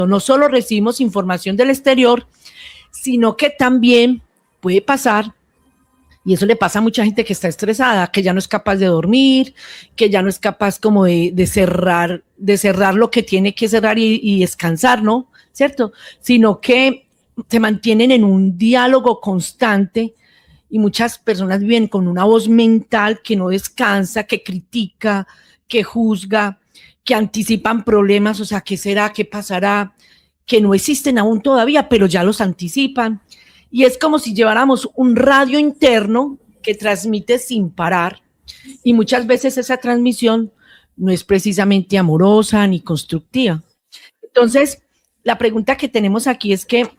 No solo recibimos información del exterior, sino que también puede pasar, y eso le pasa a mucha gente que está estresada, que ya no es capaz de dormir, que ya no es capaz como de cerrar lo que tiene que cerrar y descansar, ¿no? ¿Cierto? Sino que se mantienen en un diálogo constante y muchas personas viven con una voz mental que no descansa, que critica, que juzga, que anticipan problemas, o sea, ¿qué será? ¿Qué pasará? Que no existen aún todavía, pero ya los anticipan. Y es como si lleváramos un radio interno que transmite sin parar y muchas veces esa transmisión no es precisamente amorosa ni constructiva. Entonces, la pregunta que tenemos aquí es que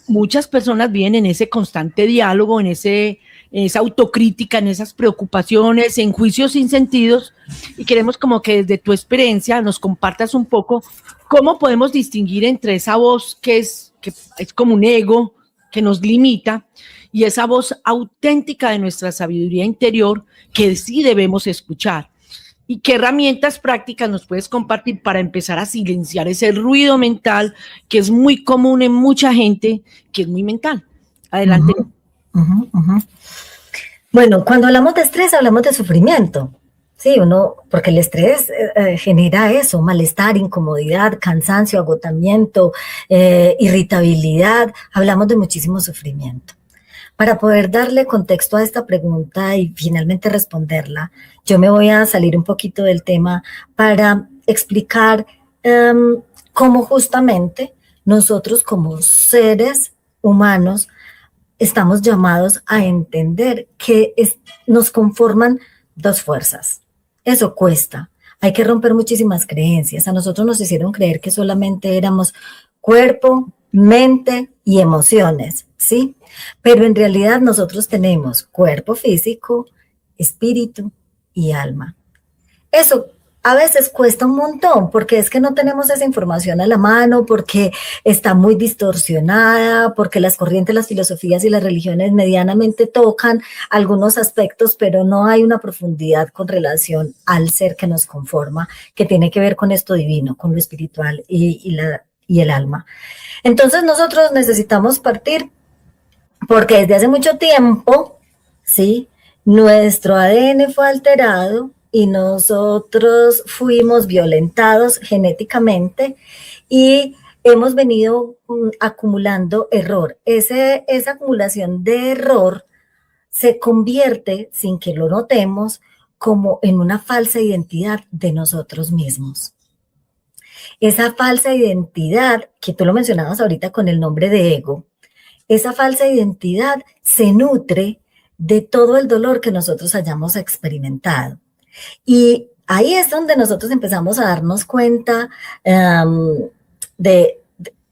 muchas personas viven en ese constante diálogo, en esa autocrítica, en esas preocupaciones, en juicios sin sentidos, y queremos como que desde tu experiencia nos compartas un poco cómo podemos distinguir entre esa voz que es como un ego que nos limita y esa voz auténtica de nuestra sabiduría interior que sí debemos escuchar. ¿Y qué herramientas prácticas nos puedes compartir para empezar a silenciar ese ruido mental que es muy común en mucha gente, que es muy mental? Adelante. Bueno, cuando hablamos de estrés, hablamos de sufrimiento. Sí, porque el estrés genera eso, malestar, incomodidad, cansancio, agotamiento, irritabilidad. Hablamos de muchísimo sufrimiento. Para poder darle contexto a esta pregunta y finalmente responderla, yo me voy a salir un poquito del tema para explicar cómo justamente nosotros como seres humanos estamos llamados a entender que nos conforman dos fuerzas. Eso cuesta. Hay que romper muchísimas creencias. A nosotros nos hicieron creer que solamente éramos cuerpo, mente y emociones, ¿sí? Pero en realidad nosotros tenemos cuerpo físico, espíritu y alma. Eso a veces cuesta un montón porque es que no tenemos esa información a la mano, porque está muy distorsionada, porque las corrientes, las filosofías y las religiones medianamente tocan algunos aspectos, pero no hay una profundidad con relación al ser que nos conforma, que tiene que ver con esto divino, con lo espiritual y el alma. Entonces nosotros necesitamos partir porque desde hace mucho tiempo, ¿sí?, nuestro ADN fue alterado y nosotros fuimos violentados genéticamente y hemos venido acumulando error. Esa acumulación de error se convierte, sin que lo notemos, como en una falsa identidad de nosotros mismos. Esa falsa identidad, que tú lo mencionabas ahorita con el nombre de ego, esa falsa identidad se nutre de todo el dolor que nosotros hayamos experimentado. Y ahí es donde nosotros empezamos a darnos cuenta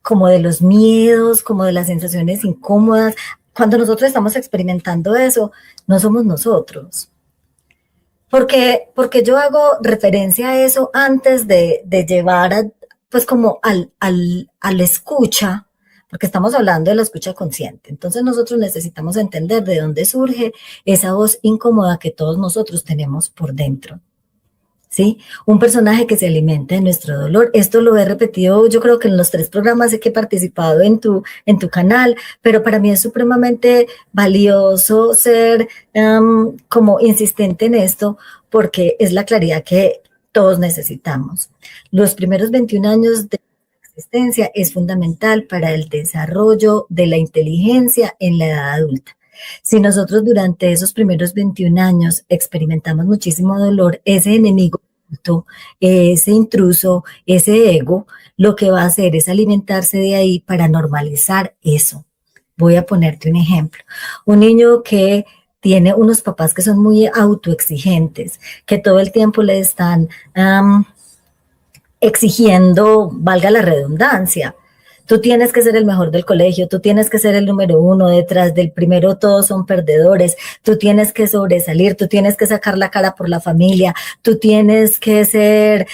como de los miedos, como de las sensaciones incómodas. Cuando nosotros estamos experimentando eso, no somos nosotros. Porque yo hago referencia a eso antes de llevar pues como al escucha, porque estamos hablando de la escucha consciente. Entonces nosotros necesitamos entender de dónde surge esa voz incómoda que todos nosotros tenemos por dentro, ¿sí? Un personaje que se alimenta de nuestro dolor. Esto lo he repetido, yo creo que en los 3 programas que he participado en tu canal, pero para mí es supremamente valioso ser como insistente en esto, porque es la claridad que todos necesitamos. Los primeros 21 años de existencia es fundamental para el desarrollo de la inteligencia en la edad adulta. Si nosotros durante esos primeros 21 años experimentamos muchísimo dolor, ese enemigo, ese intruso, ese ego, lo que va a hacer es alimentarse de ahí para normalizar eso. Voy a ponerte un ejemplo. Un niño que tiene unos papás que son muy autoexigentes, que todo el tiempo le están exigiendo, valga la redundancia, tú tienes que ser el mejor del colegio, tú tienes que ser el número 1, detrás del primero todos son perdedores, tú tienes que sobresalir, tú tienes que sacar la cara por la familia, tú tienes que ser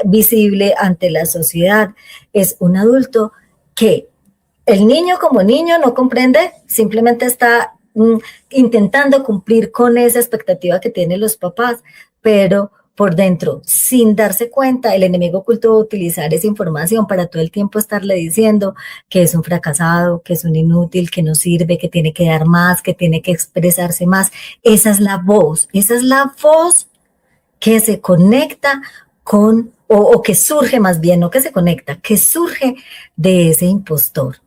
visible ante la sociedad. Es un adulto que el niño como niño no comprende, simplemente está intentando cumplir con esa expectativa que tienen los papás, pero por dentro, sin darse cuenta, el enemigo oculto va a utilizar esa información para todo el tiempo estarle diciendo que es un fracasado, que es un inútil, que no sirve, que tiene que dar más, que tiene que expresarse más. Esa es la voz que se conecta con, o que surge más bien, no que se conecta, que surge de ese impostor.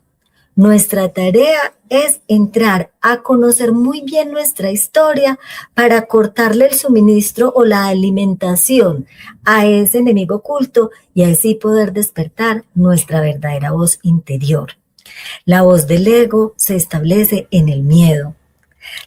Nuestra tarea es entrar a conocer muy bien nuestra historia para cortarle el suministro o la alimentación a ese enemigo oculto y así poder despertar nuestra verdadera voz interior. La voz del ego se establece en el miedo.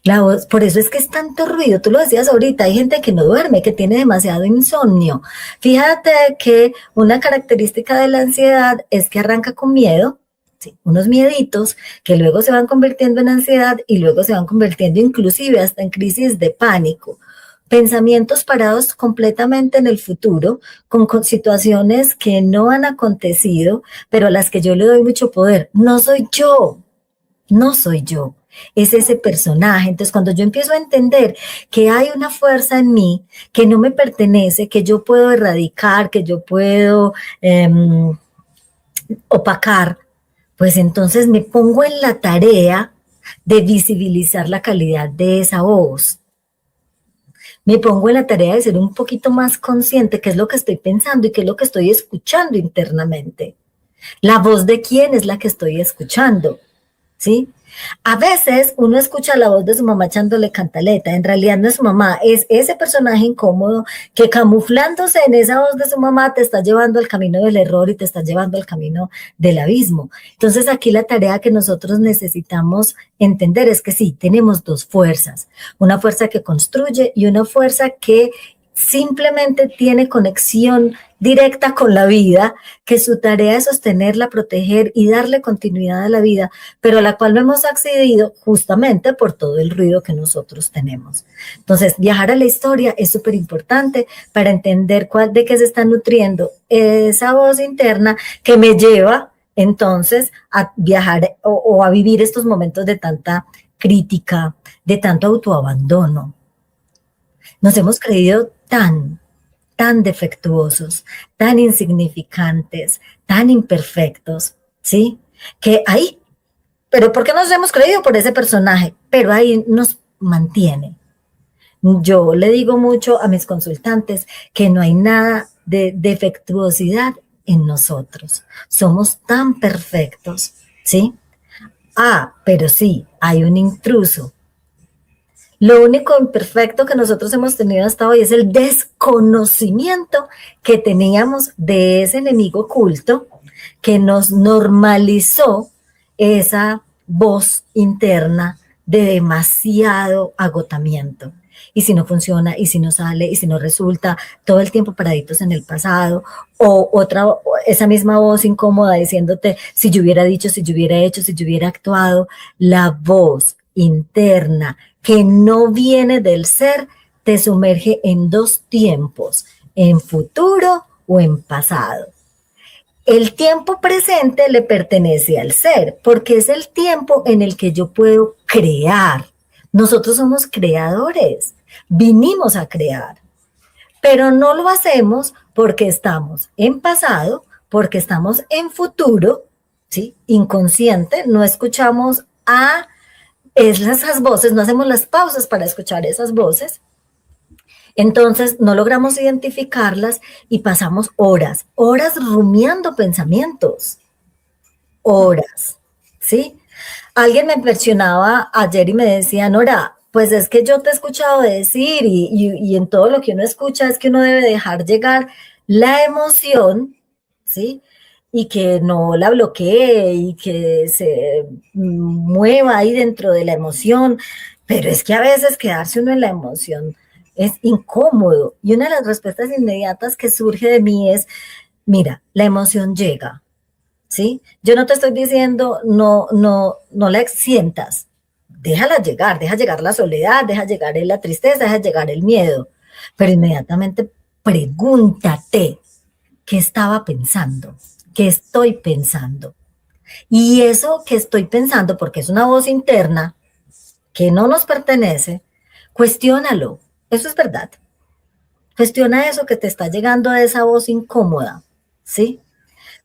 La voz, por eso es que es tanto ruido, tú lo decías ahorita, hay gente que no duerme, que tiene demasiado insomnio. Fíjate que una característica de la ansiedad es que arranca con miedo, ¿sí? Unos mieditos que luego se van convirtiendo en ansiedad y luego se van convirtiendo inclusive hasta en crisis de pánico. Pensamientos parados completamente en el futuro, con situaciones que no han acontecido, pero a las que yo le doy mucho poder. No soy yo, no soy yo. Es ese personaje. Entonces, cuando yo empiezo a entender que hay una fuerza en mí que no me pertenece, que yo puedo erradicar, que yo puedo opacar, pues entonces me pongo en la tarea de visibilizar la calidad de esa voz. Me pongo en la tarea de ser un poquito más consciente qué es lo que estoy pensando y qué es lo que estoy escuchando internamente. La voz de quién es la que estoy escuchando, ¿sí? A veces uno escucha la voz de su mamá echándole cantaleta, en realidad no es su mamá, es ese personaje incómodo que camuflándose en esa voz de su mamá te está llevando al camino del error y te está llevando al camino del abismo. Entonces aquí la tarea que nosotros necesitamos entender es que sí, tenemos dos fuerzas, una fuerza que construye y una fuerza que simplemente tiene conexión directa con la vida, que su tarea es sostenerla, proteger y darle continuidad a la vida, pero a la cual no hemos accedido justamente por todo el ruido que nosotros tenemos. Entonces, viajar a la historia es súper importante para entender de qué se está nutriendo esa voz interna que me lleva entonces a viajar o a vivir estos momentos de tanta crítica, de tanto autoabandono. Nos hemos creído tan defectuosos, tan insignificantes, tan imperfectos, ¿sí? Que ahí, pero ¿por qué nos hemos creído por ese personaje? Pero ahí nos mantiene. Yo le digo mucho a mis consultantes que no hay nada de defectuosidad en nosotros. Somos tan perfectos, ¿sí? Pero sí, hay un intruso. Lo único imperfecto que nosotros hemos tenido hasta hoy es el desconocimiento que teníamos de ese enemigo oculto que nos normalizó esa voz interna de demasiado agotamiento. Y si no funciona, y si no sale, y si no resulta, todo el tiempo paraditos en el pasado, o esa misma voz incómoda diciéndote, si yo hubiera dicho, si yo hubiera hecho, si yo hubiera actuado, la voz interna que no viene del ser, te sumerge en dos tiempos, en futuro o en pasado. El tiempo presente le pertenece al ser, porque es el tiempo en el que yo puedo crear. Nosotros somos creadores, vinimos a crear, pero no lo hacemos porque estamos en pasado, porque estamos en futuro, ¿sí? Inconsciente, no escuchamos esas voces, no hacemos las pausas para escuchar esas voces, entonces no logramos identificarlas y pasamos horas rumiando pensamientos, horas, ¿sí? Alguien me mencionaba ayer y me decía, Nora, pues es que yo te he escuchado decir y en todo lo que uno escucha es que uno debe dejar llegar la emoción, ¿sí? Y que no la bloquee y que se mueva ahí dentro de la emoción, pero es que a veces quedarse uno en la emoción es incómodo. Y una de las respuestas inmediatas que surge de mí es, mira, la emoción llega, ¿sí? Yo no te estoy diciendo, no la sientas, déjala llegar, deja llegar la soledad, deja llegar la tristeza, deja llegar el miedo, pero inmediatamente pregúntate, ¿qué estaba pensando? ¿Qué estoy pensando? Y eso que estoy pensando, porque es una voz interna que no nos pertenece, cuestiónalo. Eso es verdad. Cuestiona eso que te está llegando a esa voz incómoda, ¿sí?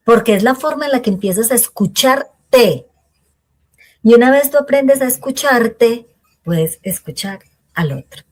Porque es la forma en la que empiezas a escucharte. Y una vez tú aprendes a escucharte, puedes escuchar al otro.